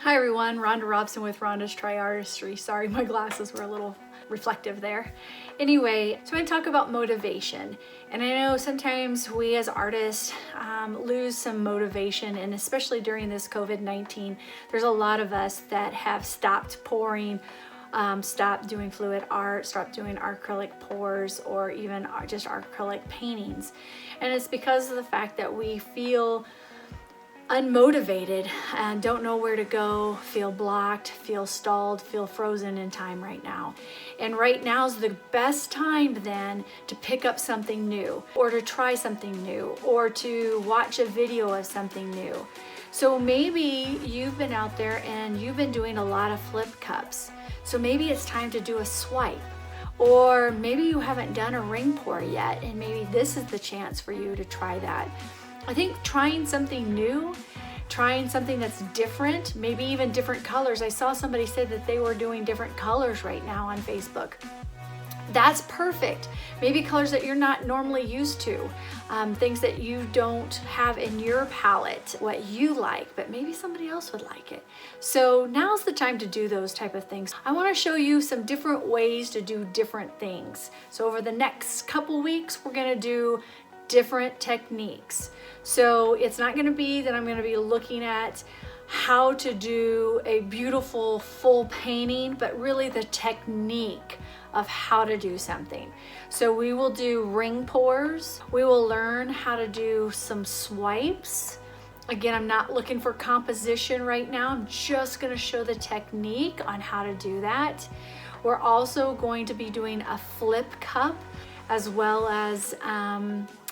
Hi everyone, Rhonda Robson with Rhonda's Tri-RRR-tistry. Sorry, my glasses were a little reflective there. Anyway, so I'm going to talk about motivation. And I know sometimes we as artists lose some motivation, and especially during this COVID-19, there's a lot of us that have stopped pouring, stopped doing fluid art, stopped doing acrylic pours, or even just acrylic paintings. And it's because of the fact that we feel unmotivated and don't know where to go, feel blocked, feel stalled, feel frozen in time right now. And right now is the best time then to pick up something new, or to try something new, or to watch a video of something new. So maybe you've been out there and you've been doing a lot of flip cups. So maybe it's time to do a swipe. Or maybe you haven't done a ring pour yet, and maybe this is the chance for you to try that. I think trying something new, trying something that's different, maybe even different colors. I saw somebody say that they were doing different colors right now on Facebook. That's perfect. Maybe colors that you're not normally used to, things that you don't have in your palette, what you like, but maybe somebody else would like it. So now's the time to do those type of things. I want to show you some different ways to do different things. So over the next couple weeks, we're going to do different techniques. So it's not going to be that I'm going to be looking at how to do a beautiful full painting, but really the technique of how to do something. So we will do ring pours. We will learn how to do some swipes. Again, I'm not looking for composition right now. I'm just going to show the technique on how to do that. We're also going to be doing a flip cup as well as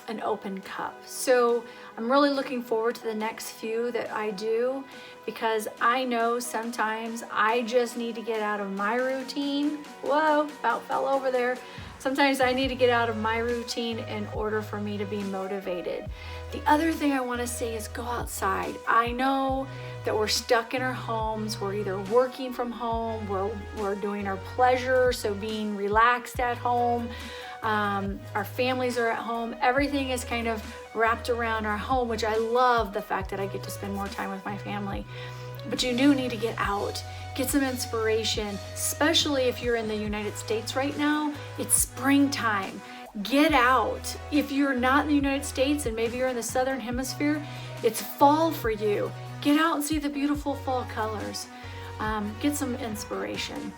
an open cup. So I'm really looking forward to the next few that I do, because I know sometimes I just need to get out of my routine. Whoa, about fell over there. Sometimes I need to get out of my routine in order for me to be motivated. The other thing I want to say is go outside. I know that we're stuck in our homes. We're either working from home, we're doing our pleasure, so being relaxed at home. Our families are at home. Everything is kind of wrapped around our home, which I love the fact that I get to spend more time with my family. But you do need to get out, get some inspiration, especially if you're in the United States right now. It's springtime. Get out. If you're not in the United States and maybe you're in the Southern Hemisphere, it's fall for you. Get out and see the beautiful fall colors. Get some inspiration.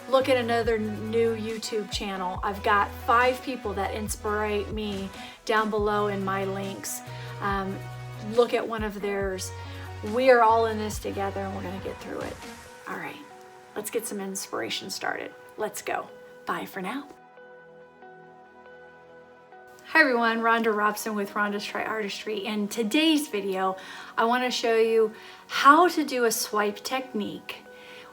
Look at another new YouTube channel. I've got 5 people that inspire me down below in my links. Look at one of theirs. We are all in this together and we're gonna get through it. All right, let's get some inspiration started. Let's go. Bye for now. Hi everyone, Rhonda Robson with Rhonda's Tri-RRR-tistry. In today's video, I wanna show you how to do a swipe technique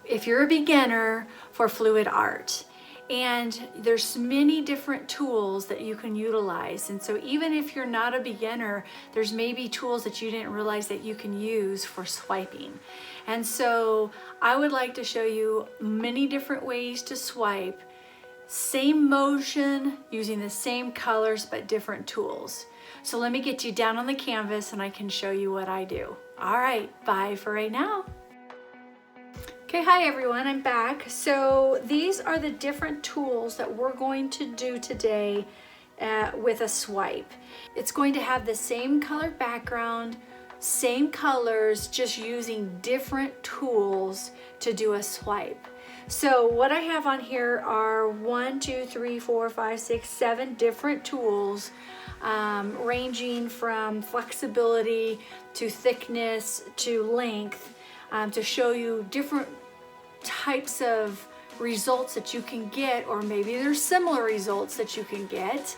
if you're a beginner for fluid art. And there's many different tools that you can utilize. And so even if you're not a beginner, there's maybe tools that you didn't realize that you can use for swiping. And so I would like to show you many different ways to swipe, same motion, using the same colors, but different tools. So let me get you down on the canvas and I can show you what I do. All right, bye for right now. Okay, hi everyone, I'm back. So these are the different tools that we're going to do today with a swipe. It's going to have the same color background, same colors, just using different tools to do a swipe. So what I have on here are 1, 2, 3, 4, 5, 6, 7 different tools, ranging from flexibility to thickness to length, to show you different types of results that you can get, or maybe there's similar results that you can get,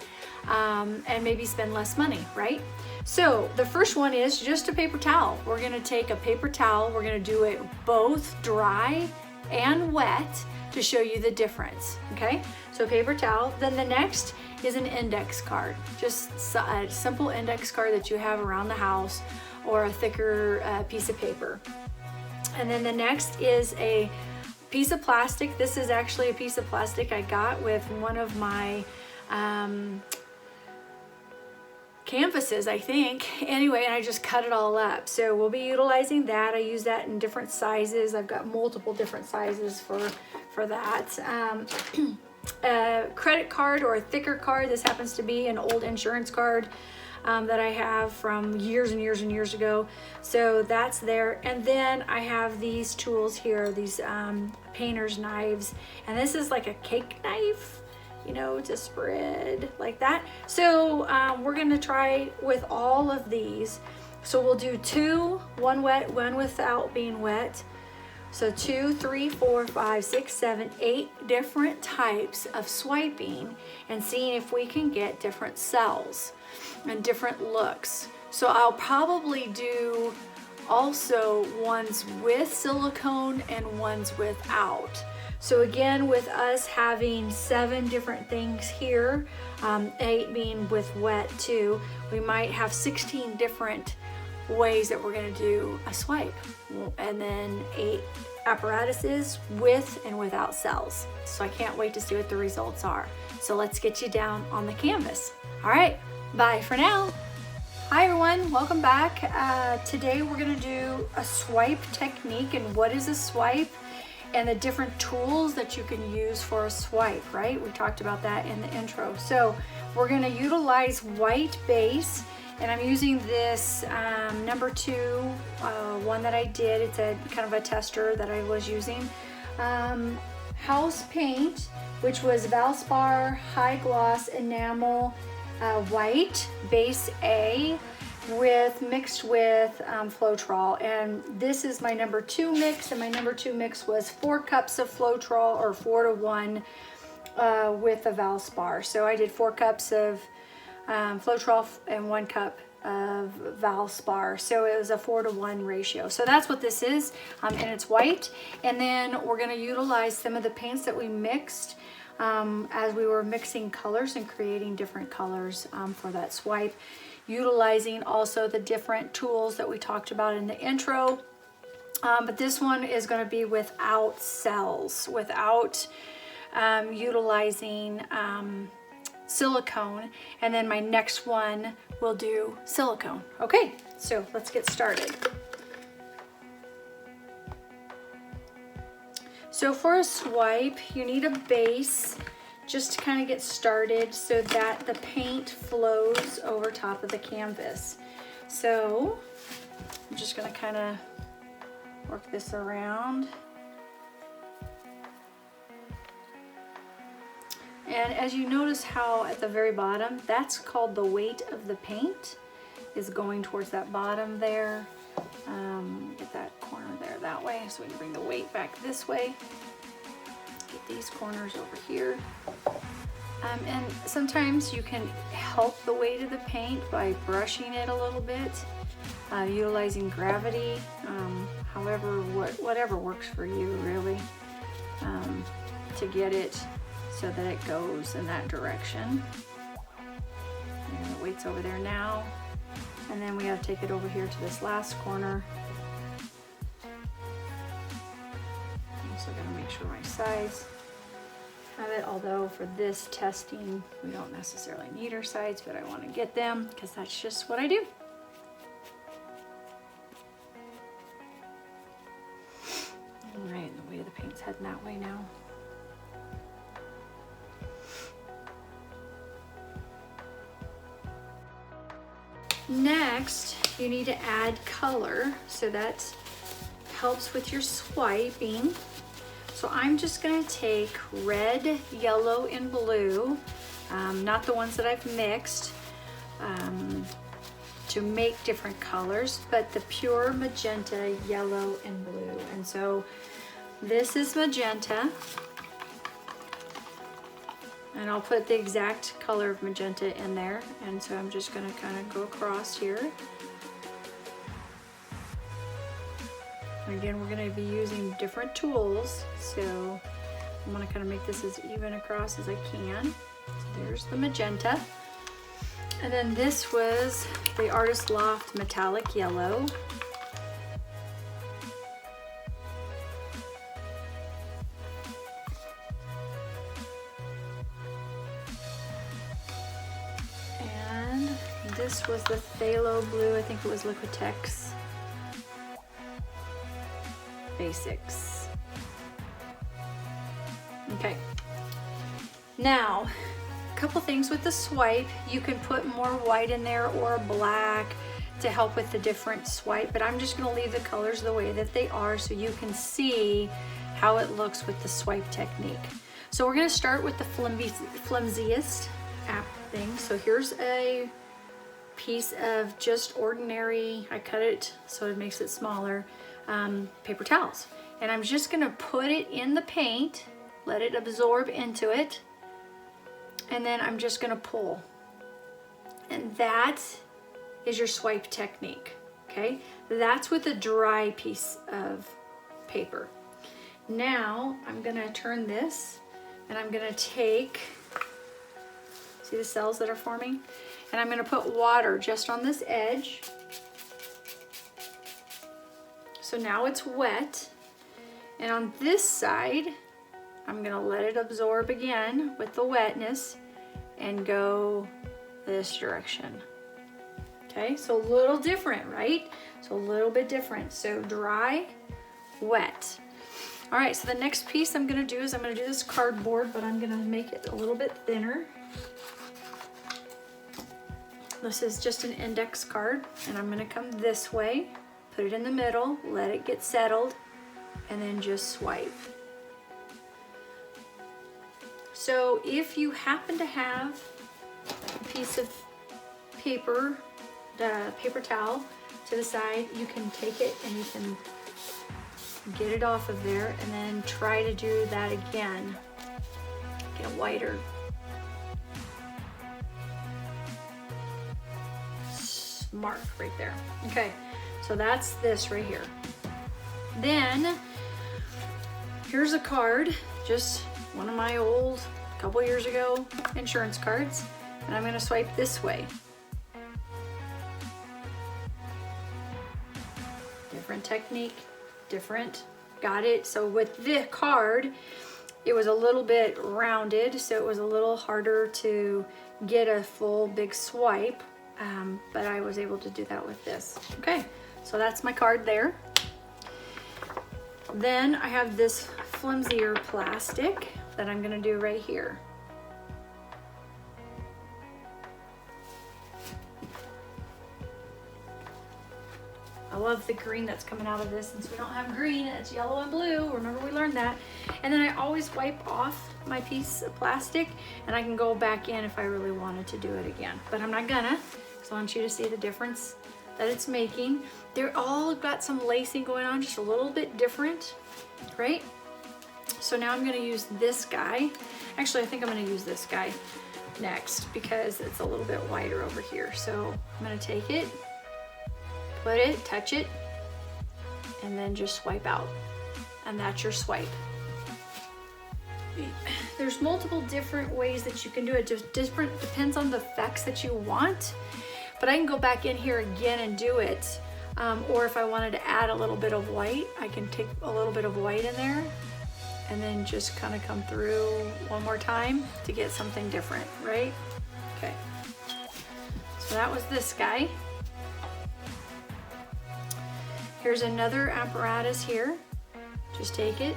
and maybe spend less money, right? So the first one is just a paper towel. We're gonna take a paper towel, we're gonna do it both dry and wet to show you the difference, okay? So paper towel. Then the next is an index card, just a simple index card that you have around the house, or a thicker piece of paper. And then the next is a piece of plastic. This is actually a piece of plastic I got with one of my canvases, I think. Anyway, and I just cut it all up. So we'll be utilizing that. I use that in different sizes. I've got multiple different sizes for that. A credit card or a thicker card. This happens to be an old insurance card that I have from years and years and years ago. So that's there. And then I have these tools here, these painter's knives. And this is like a cake knife, you know, to spread like that. So we're gonna try with all of these. So we'll do two, one wet, one without being wet. So 2, 3, 4, 5, 6, 7, 8 different types of swiping and seeing if we can get different cells and different looks. So I'll probably do also ones with silicone and ones without. So again, with us having 7 different things here, 8 being with wet too, we might have 16 different ways that we're gonna do a swipe, and then 8 apparatuses with and without cells. So I can't wait to see what the results are. So let's get you down on the canvas. All right, bye for now. Hi everyone, welcome back. Today we're gonna do a swipe technique and what is a swipe and the different tools that you can use for a swipe, right? We talked about that in the intro. So we're gonna utilize white base, and I'm using this number 2 one that I did. It's a kind of a tester that I was using. House paint, which was Valspar High Gloss Enamel White Base A mixed with Floetrol. And this is my number 2 mix, and my number 2 mix was 4 cups of Floetrol, or 4 to 1 with the Valspar. So I did 4 cups of Floetrol and 1 cup of Valspar. So it was a 4 to 1 ratio. So that's what this is, and it's white. And then we're gonna utilize some of the paints that we mixed as we were mixing colors and creating different colors for that swipe, utilizing also the different tools that we talked about in the intro. But this one is gonna be without cells, without utilizing silicone, and then my next one will do silicone. Okay, so let's get started. So for a swipe, you need a base just to kind of get started so that the paint flows over top of the canvas. So I'm just gonna kind of work this around. And as you notice how at the very bottom, that's called the weight of the paint is going towards that bottom there. Get that corner there that way, so we can bring the weight back this way. Get these corners over here. And sometimes you can help the weight of the paint by brushing it a little bit, utilizing gravity, whatever works for you really, to get it so that it goes in that direction. And the weight's over there now. And then we have to take it over here to this last corner. I'm also gonna make sure my sides have it, although for this testing, we don't necessarily need our sides, but I wanna get them because that's just what I do. All right, and the weight of the paint's heading that way now. Next, you need to add color, so that helps with your swiping. So I'm just gonna take red, yellow, and blue, not the ones that I've mixed, to make different colors, but the pure magenta, yellow, and blue. And so this is magenta, and I'll put the exact color of magenta in there. And so I'm just gonna kind of go across here. And again, we're gonna be using different tools. So I'm gonna kind of make this as even across as I can. So there's the magenta. And then this was the Artist Loft Metallic Yellow. this was the phthalo blue. I think it was Liquitex Basics. Okay. Now, a couple things with the swipe. You can put more white in there or black to help with the different swipe, but I'm just going to leave the colors the way that they are so you can see how it looks with the swipe technique. So we're going to start with the flimsiest thing. So here's a piece of just ordinary, I cut it so it makes it smaller, paper towels. And I'm just going to put it in the paint, let it absorb into it, and then I'm just going to pull. And that is your swipe technique, okay? That's with a dry piece of paper. Now I'm gonna turn this and I'm gonna take, see the cells that are forming? And I'm gonna put water just on this edge. So now it's wet. And on this side, I'm gonna let it absorb again with the wetness and go this direction. Okay, so a little different, right? So a little bit different. So dry, wet. All right, so the next piece I'm gonna do is I'm gonna do this cardboard, but I'm gonna make it a little bit thinner. This is just an index card, and I'm gonna come this way, put it in the middle, let it get settled, and then just swipe. So if you happen to have a piece of paper, the paper towel to the side, you can take it and you can get it off of there and then try to do that again. Get whiter. Mark right there. Okay, so that's this right here. Then here's a card, just one of my old, couple years ago, insurance cards, and I'm gonna swipe this way. Different technique, different, got it. So with the card, it was a little bit rounded, so it was a little harder to get a full big swipe, but I was able to do that with this. Okay, so that's my card there. Then I have this flimsier plastic that I'm gonna do right here. I love the green that's coming out of this. Since we don't have green, it's yellow and blue. Remember, we learned that. And then I always wipe off my piece of plastic, and I can go back in if I really wanted to do it again. But I'm not gonna, because I want you to see the difference that it's making. They're all got some lacing going on, just a little bit different, right? So now I'm gonna use this guy. Actually, I think I'm gonna use this guy next because it's a little bit wider over here. So I'm gonna take it, put it, touch it, and then just swipe out. And that's your swipe. There's multiple different ways that you can do it. Just different, depends on the effects that you want. But I can go back in here again and do it. Or if I wanted to add a little bit of white, I can take a little bit of white in there and then just kind of come through one more time to get something different, right? Okay. So that was this guy. Here's another apparatus here. Just take it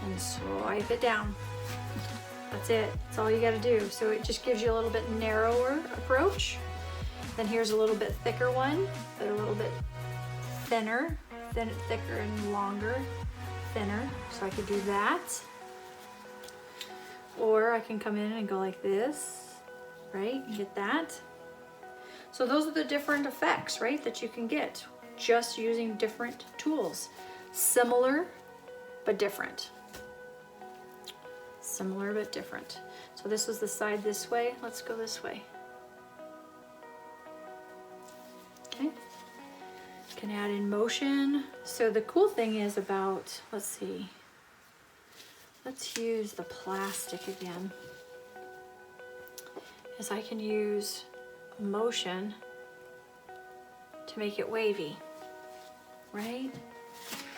and swipe it down. That's it. That's all you gotta do. So it just gives you a little bit narrower approach. Then here's a little bit thicker one, but a little bit thinner, thicker and longer, thinner. So I could do that. Or I can come in and go like this, right? You get that. So those are the different effects, right, that you can get just using different tools. Similar, but different. Similar, but different. So this was the side this way. Let's go this way. Okay. Can add in motion. So the cool thing is about, let's see. Let's use the plastic again. Is I can use motion to make it wavy. Right?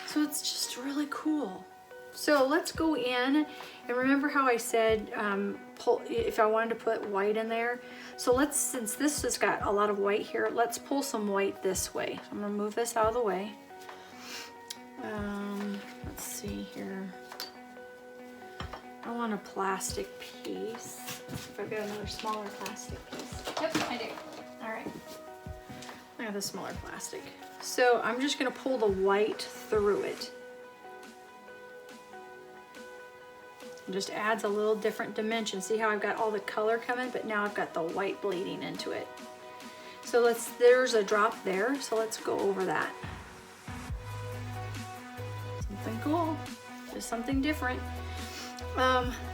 So it's just really cool. So let's go in, and remember how I said if I wanted to put white in there. So let's, since this has got a lot of white here, let's pull some white this way. So I'm gonna move this out of the way. Let's see here. I want a plastic piece. If I've got another smaller plastic piece. Yep, I do. All right. I have the smaller plastic. So I'm just gonna pull the white through it. It just adds a little different dimension. See how I've got all the color coming, but now I've got the white bleeding into it. So there's a drop there, so let's go over that. Something cool, just something different.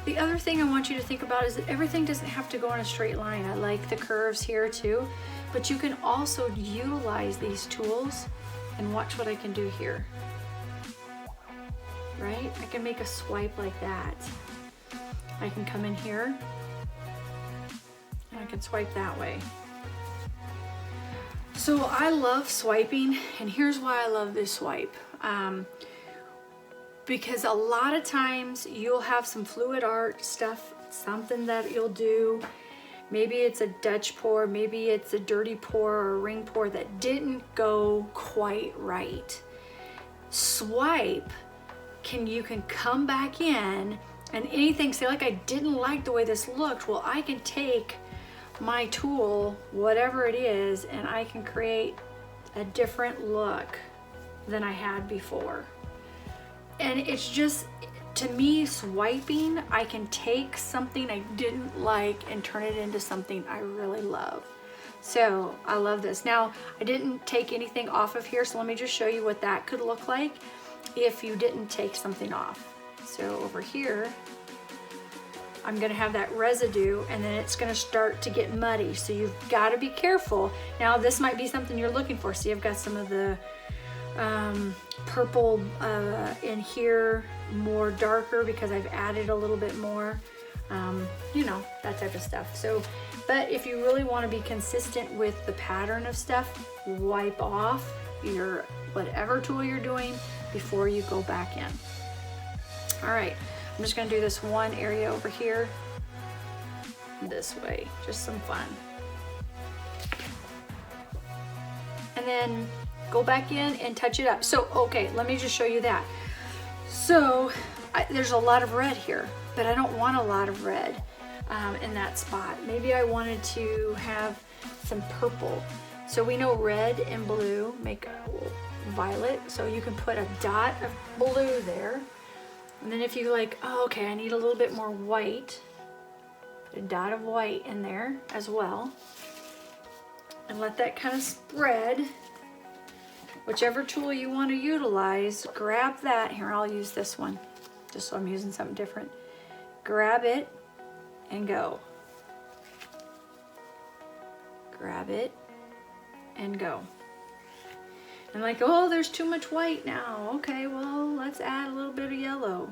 The other thing I want you to think about is that everything doesn't have to go in a straight line. I like the curves here too, but you can also utilize these tools and watch what I can do here. Right? I can make a swipe like that. I can come in here and I can swipe that way. So I love swiping, and here's why I love this swipe. Because a lot of times you'll have some fluid art stuff, something that you'll do. Maybe it's a Dutch pour, maybe it's a dirty pour or a ring pour that didn't go quite right. Swipe, you can come back in and anything, say like I didn't like the way this looked, well I can take my tool, whatever it is, and I can create a different look than I had before. And it's just, to me, swiping, I can take something I didn't like and turn it into something I really love. So I love this. Now, I didn't take anything off of here, so let me just show you what that could look like if you didn't take something off. So over here, I'm gonna have that residue, and then it's gonna start to get muddy. So you've gotta be careful. Now, this might be something you're looking for. See, I've got some of the purple in here, more darker because I've added a little bit more, you know, that type of stuff. So, but if you really want to be consistent with the pattern of stuff, wipe off your whatever tool you're doing before you go back in. All right, I'm just gonna do this one area over here this way, just some fun. And then go back in and touch it up. So, okay, let me just show you that. So, there's a lot of red here, but I don't want a lot of red in that spot. Maybe I wanted to have some purple. So we know red and blue make violet, so you can put a dot of blue there. And then if you like, oh, okay, I need a little bit more white, put a dot of white in there as well. And let that kind of spread. Whichever tool you want to utilize, grab that. Here, I'll use this one, just so I'm using something different. Grab it and go. Grab it and go. And like, oh, there's too much white now. Okay, well, let's add a little bit of yellow.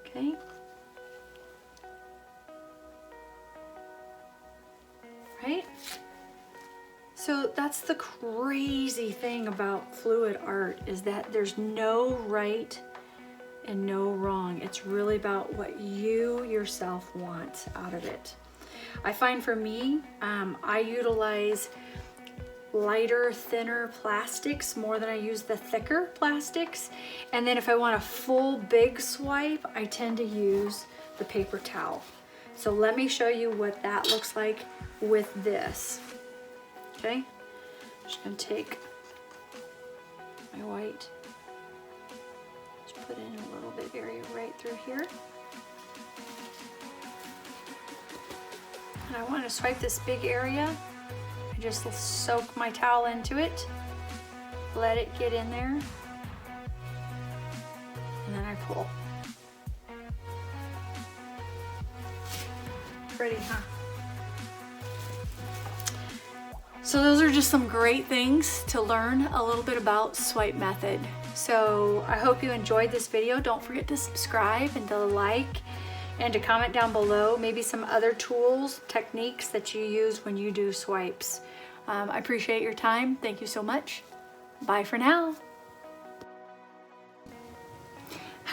Okay. Right? So that's the crazy thing about fluid art, is that there's no right and no wrong. It's really about what you yourself want out of it. I find for me, I utilize lighter, thinner plastics more than I use the thicker plastics. And then if I want a full big swipe, I tend to use the paper towel. So let me show you what that looks like with this. Okay, I'm just gonna take my white, just put in a little bit area right through here. And I want to swipe this big area. I just soak my towel into it, let it get in there, and then I pull. Pretty, huh? So those are just some great things to learn a little bit about swipe method. So I hope you enjoyed this video. Don't forget to subscribe and to like and to comment down below maybe some other tools, techniques that you use when you do swipes. I appreciate your time. Thank you so much. Bye for now.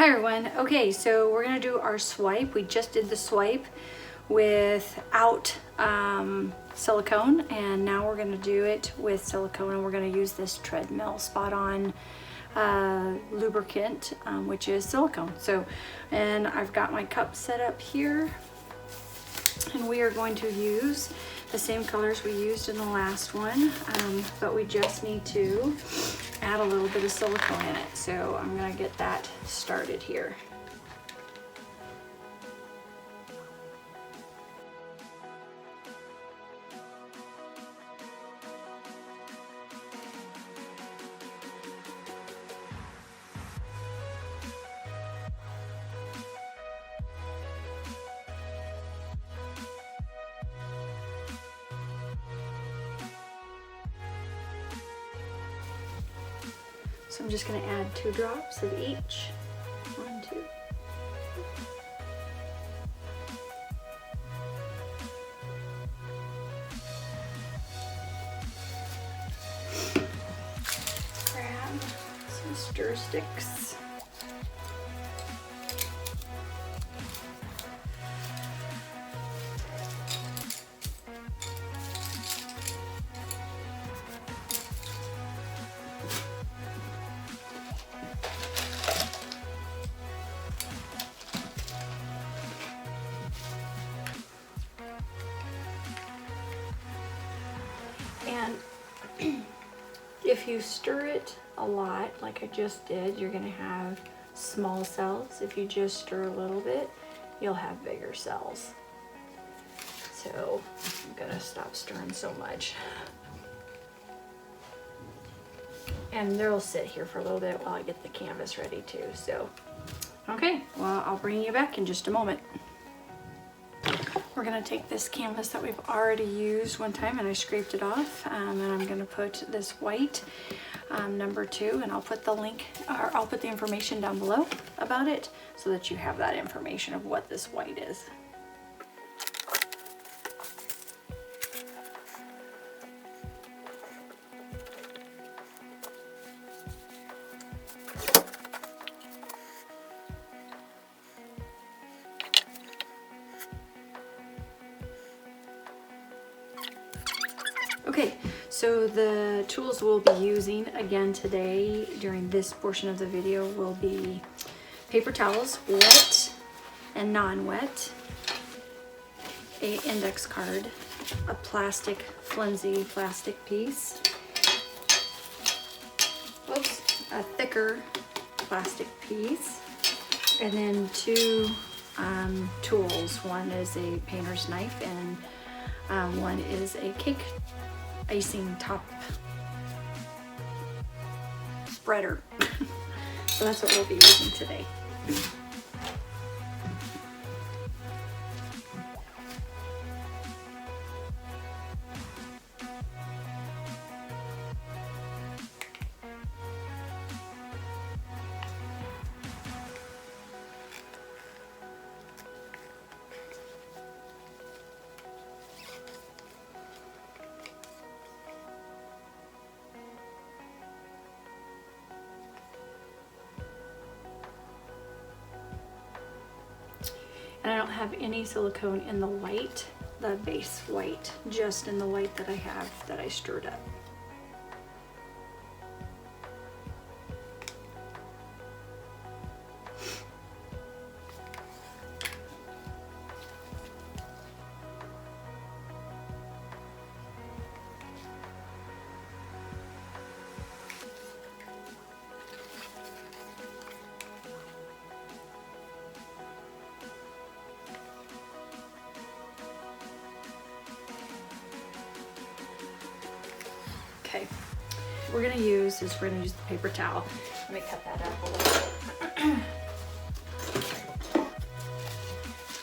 Hi everyone. Okay, so we're gonna do our swipe. We just did the swipe without silicone, and now we're gonna do it with silicone, and we're gonna use this treadmill spot-on lubricant, which is silicone. So, and I've got my cup set up here, and we are going to use the same colors we used in the last one, but we just need to add a little bit of silicone in it. So I'm gonna get that started here. So I'm just going to add 2 drops of each. 1, 2. Grab some stir sticks. And if you stir it a lot, like I just did, you're gonna have small cells. If you just stir a little bit, you'll have bigger cells. So I'm gonna stop stirring so much. And they'll sit here for a little bit while I get the canvas ready too. So, okay, well, I'll bring you back in just a moment. We're gonna take this canvas that we've already used one time and I scraped it off, and I'm gonna put this white number 2, and I'll put the link, or I'll put the information down below about it so that you have that information of what this white is. Okay, so the tools we'll be using again today during this portion of the video will be paper towels, wet and non-wet, an index card, a plastic, flimsy plastic piece, whoops, a thicker plastic piece, and then 2 tools. One is a painter's knife, and one is a cake icing top spreader. So that's what we'll be using today. And I don't have any silicone in the white, the base white, just in the white that I have that I stirred up. Okay, we're gonna use the paper towel. Let me cut that up a little bit.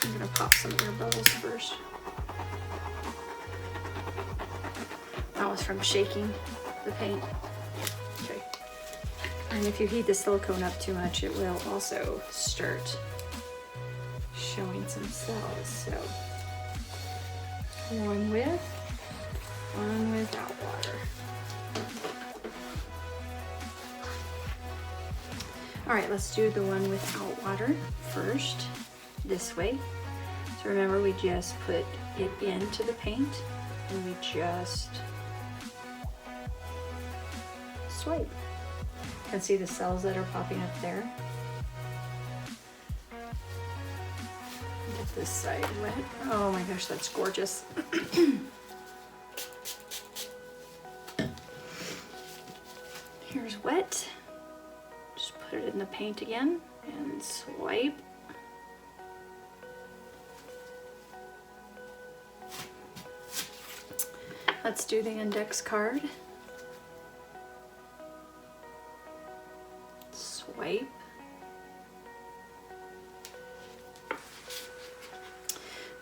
I'm gonna pop some air bubbles first. That was from shaking the paint. Okay, and if you heat the silicone up too much, it will also start showing some cells. So one with, one without water. All right, let's do the one without water first, this way. So remember, we just put it into the paint and we just swipe. You can see the cells that are popping up there. Get this side wet. Oh my gosh, that's gorgeous. Here's wet. Just put it in the paint again and swipe. Let's do the index card. Swipe.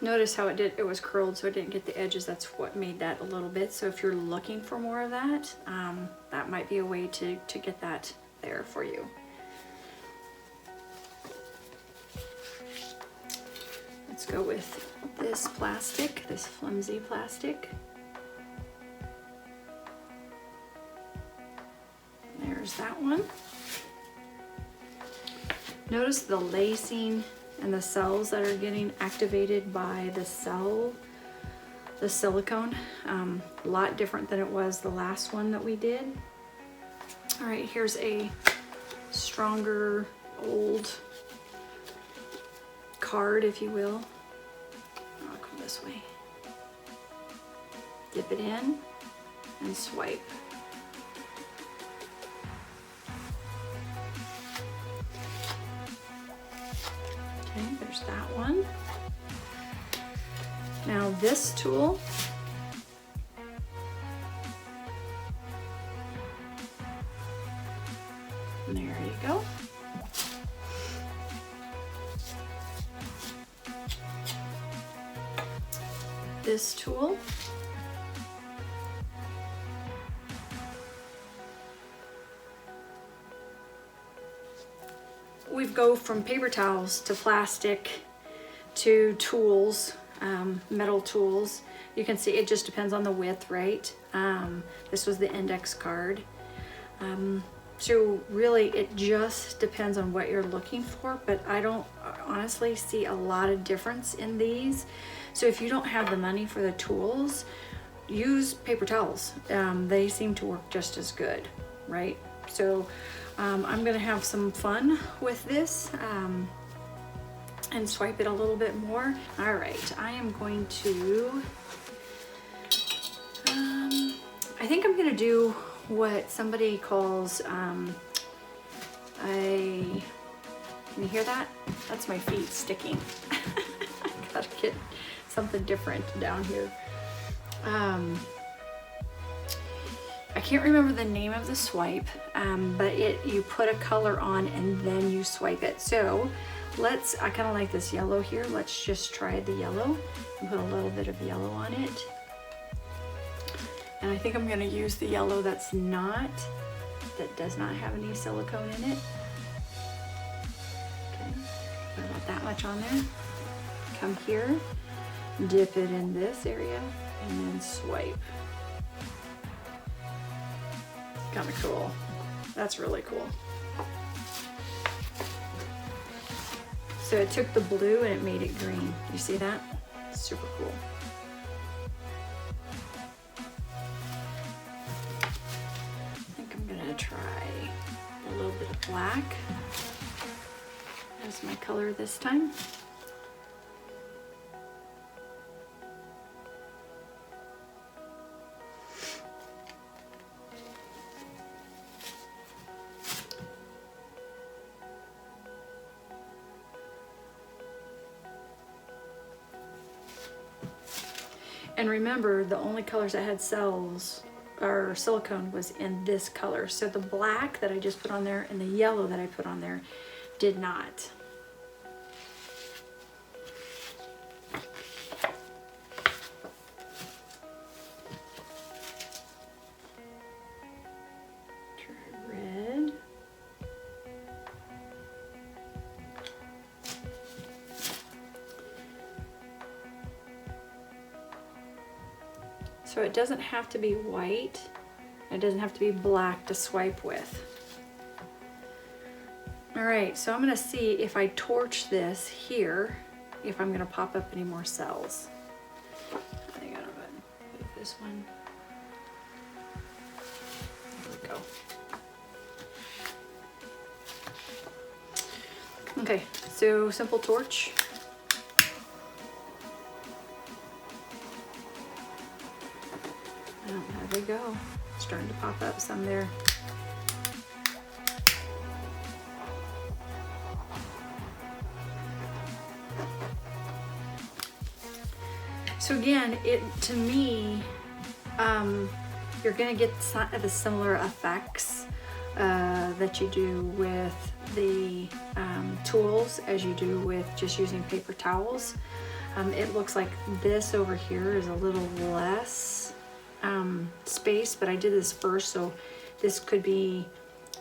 Notice how it was curled, so it didn't get the edges. That's what made that a little bit. So if you're looking for more of that, that might be a way to get that there for you. Let's go with this plastic, this flimsy plastic. There's that one. Notice the lacing and the cells that are getting activated by the silicone. A lot different than it was the last one that we did. All right, here's a stronger old card, if you will. I'll come this way. Dip it in and swipe. Okay, there's that one. Now this tool, there you go. This tool, we go from paper towels to plastic to tools, metal tools. You can see it just depends on the width, right? This was the index card. So really it just depends on what you're looking for, but I don't honestly see a lot of difference in these. So if you don't have the money for the tools, use paper towels. They seem to work just as good, right? So I'm gonna have some fun with this and swipe it a little bit more. All right, I am going to, I think I'm gonna do what somebody calls can you hear that? That's my feet sticking. I gotta get something different down here. I can't remember the name of the swipe, but you put a color on and then you swipe it. So I kind of like this yellow here. Let's just try the yellow and put a little bit of yellow on it. And I think I'm gonna use the yellow that does not have any silicone in it. Okay, put about that much on there. Come here, dip it in this area, and then swipe. Kind of cool. That's really cool. So it took the blue and it made it green. You see that? Super cool. I think I'm gonna try a little bit of black as my color this time. And remember, the only colors that had cells or silicone was in this color. So the black that I just put on there and the yellow that I put on there did not. Try red. So it doesn't have to be white. It doesn't have to be black to swipe with. All right, so I'm gonna see if I torch this here, if I'm gonna pop up any more cells. I think I'm gonna move this one. There we go. Okay, so simple torch. Oh, there we go. It's starting to pop up some there. So again, to me, you're gonna get the similar effects that you do with the tools as you do with just using paper towels. It looks like this over here is a little less space, but I did this first, so this could be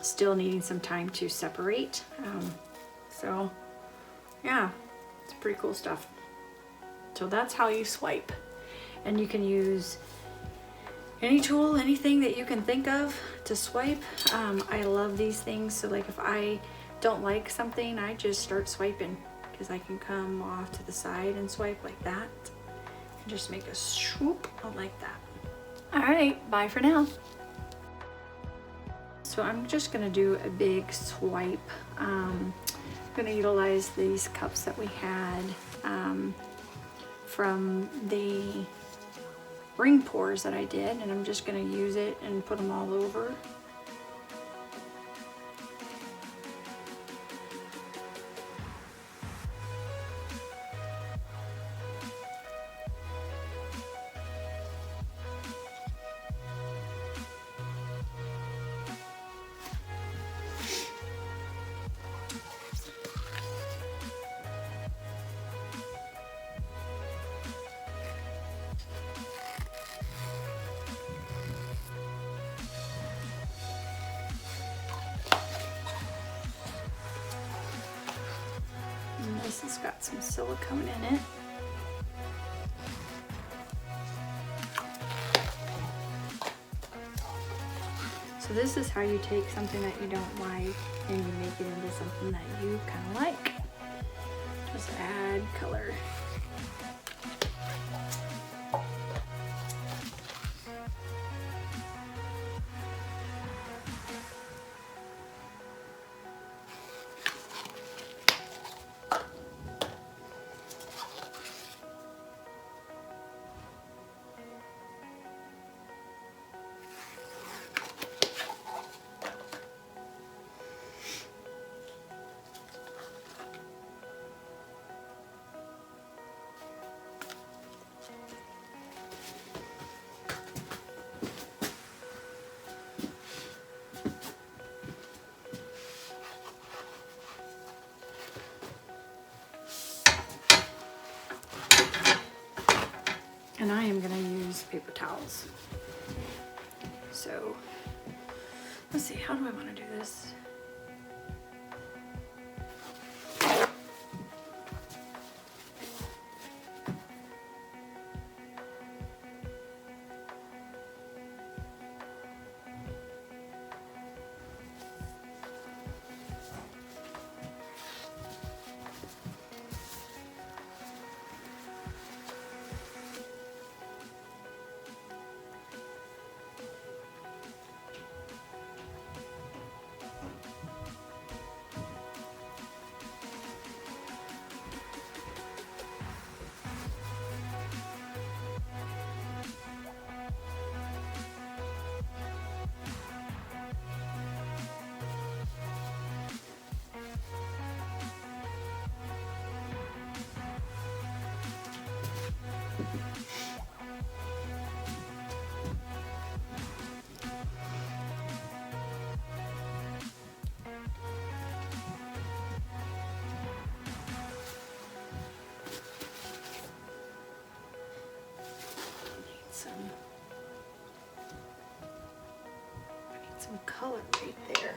still needing some time to separate. So yeah, it's pretty cool stuff. So that's how you swipe, and you can use any tool, anything that you can think of to swipe. I love these things, so like if I don't like something, I just start swiping, because I can come off to the side and swipe like that and just make a swoop like that. All right, bye for now. So I'm just gonna do a big swipe. I'm gonna utilize these cups that we had from the ring pours that I did, and I'm just gonna use it and put them all over. And this has got some silicone in it. So this is how you take something that you don't like and you make it into something that you kind of like. Just add color. And I am gonna use paper towels. So let's see, how do I wanna do this? I need some color right there.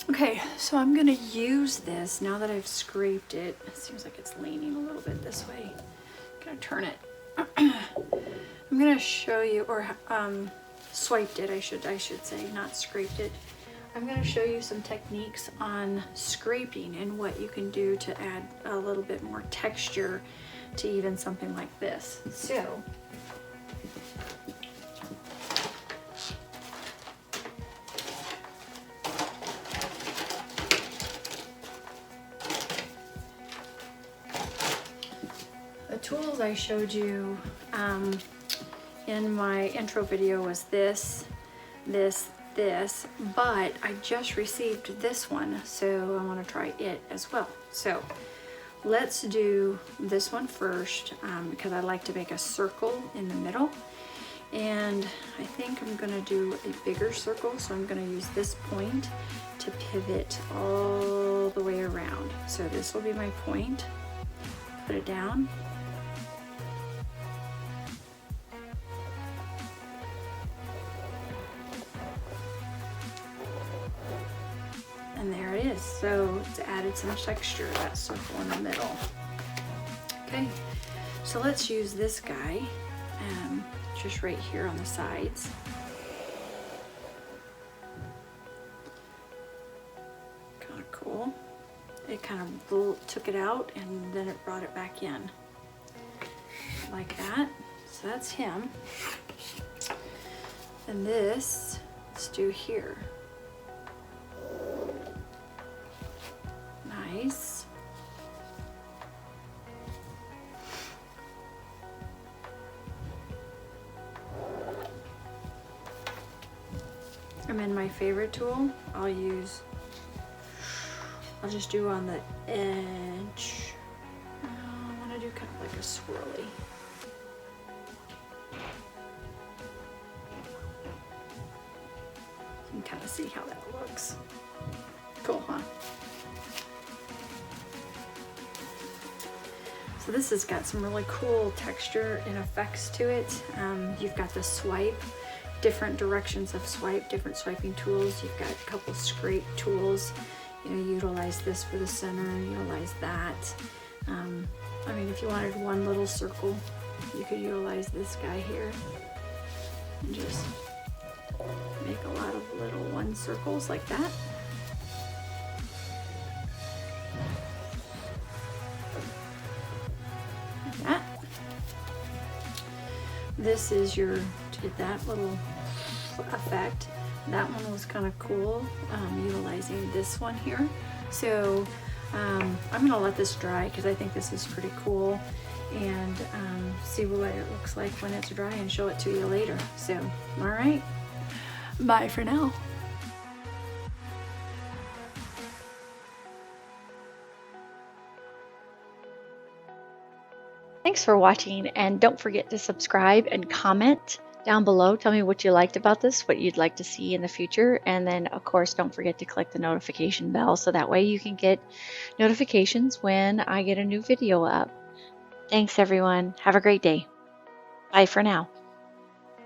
Okay, so I'm gonna use this now that I've scraped it. It seems like it's leaning a little bit this way. I'm gonna turn it. I'm gonna show you, or swiped it, I should say, not scraped it. I'm gonna show you some techniques on scraping and what you can do to add a little bit more texture to even something like this. So, the tools I showed you in my intro video was this, but I just received this one, so I want to try it as well. So let's do this one first because I like to make a circle in the middle, and I think I'm going to do a bigger circle, so I'm going to use this point to pivot all the way around. So this will be my point. Put it down. And there it is. So it's added some texture, that circle in the middle. Okay, so let's use this guy just right here on the sides. Kind of cool. It kind of took it out and then it brought it back in. Like that. So that's him. And this, let's do here. Nice. And then my favorite tool, I'll just do on the edge. I want to do kind of like a swirly. You can kind of see how that looks. Cool, huh? So this has got some really cool texture and effects to it. You've got the swipe, different directions of swipe, different swiping tools. You've got a couple scrape tools. You know, utilize this for the center, utilize that. I mean, if you wanted one little circle, you could utilize this guy here and just make a lot of little one circles like that. This is your, to get that little effect. That one was kind of cool, utilizing this one here. So I'm gonna let this dry because I think this is pretty cool, and see what it looks like when it's dry and show it to you later. So, all right, bye for now. Thanks for watching, and don't forget to subscribe and comment down below. Tell me what you liked about this, what you'd like to see in the future, and then of course don't forget to click the notification bell so that way you can get notifications when I get a new video up. Thanks everyone. Have a great day. Bye for now.